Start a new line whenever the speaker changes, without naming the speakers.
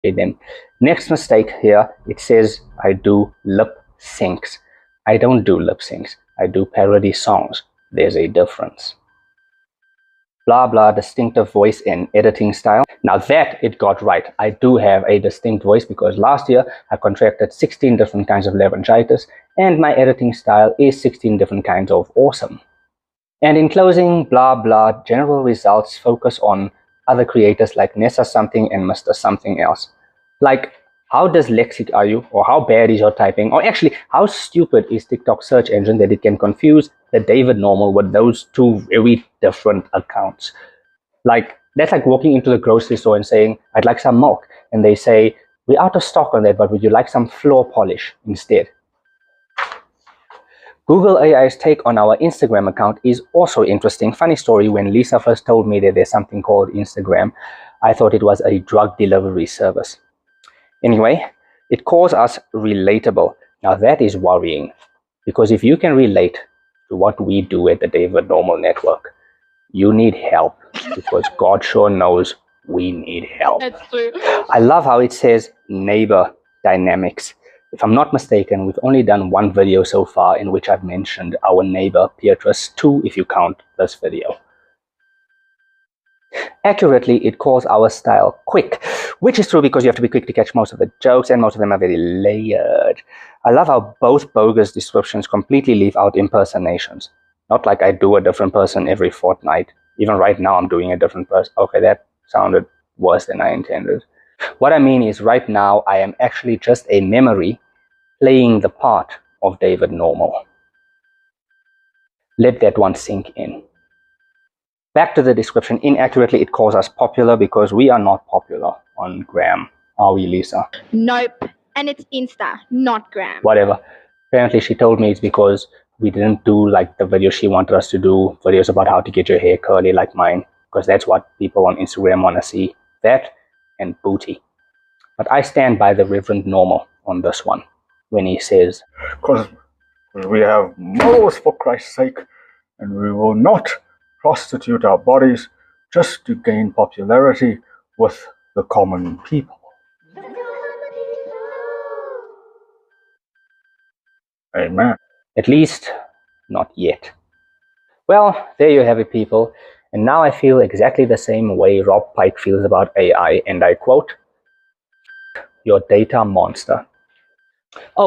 Then next mistake here, it says I do lip syncs. I don't do lip syncs. I do parody songs. There's a difference. Blah blah, distinctive voice and editing style. Now that it got right. I do have a distinct voice because last year I contracted 16 different kinds of laryngitis, and my editing style is 16 different kinds of awesome. And in closing, blah blah, general results focus on other creators like Nessa something and Mr. something else. Like, how dyslexic are you, or how bad is your typing, or actually how stupid is TikTok's search engine that it can confuse the David Normal with those two very different accounts. Like, that's like walking into the grocery store and saying, I'd like some milk, and they say, we're out of stock on that, but would you like some floor polish instead? Google AI's take on our Instagram account is also interesting. Funny story, when Lisa first told me that there's something called Instagram, I thought it was a drug delivery service. Anyway, it calls us relatable. Now that is worrying, because if you can relate to what we do at the David Normal Network, you need help, because God sure knows we need help.
That's true.
I love how it says neighbor dynamics. If I'm not mistaken, we've only done one video so far in which I've mentioned our neighbor Beatrice, 2 if you count this video. Accurately, it calls our style quick, which is true because you have to be quick to catch most of the jokes, and most of them are very layered. I love how both bogus descriptions completely leave out impersonations. Not like I do a different person every fortnight. Even right now I'm doing a different person. Okay, that sounded worse than I intended. What I mean is right now I am actually just a memory playing the part of David Normal. Let that one sink in. Back to the description. Inaccurately, it calls us popular because we are not popular on Gram. Are we, Lisa?
Nope. And it's Insta, not Gram.
Whatever. Apparently, she told me it's because we didn't do like the video she wanted us to do, videos about how to get your hair curly like mine, because that's what people on Instagram want to see. That and booty. But I stand by the Reverend Normal on this one when he says,
because we have morals, for Christ's sake, and we will not prostitute our bodies just to gain popularity with the common people. Amen.
At least, not yet. Well, there you have it, people. And now I feel exactly the same way Rob Pike feels about AI, and I quote, "Your data monster." Oh,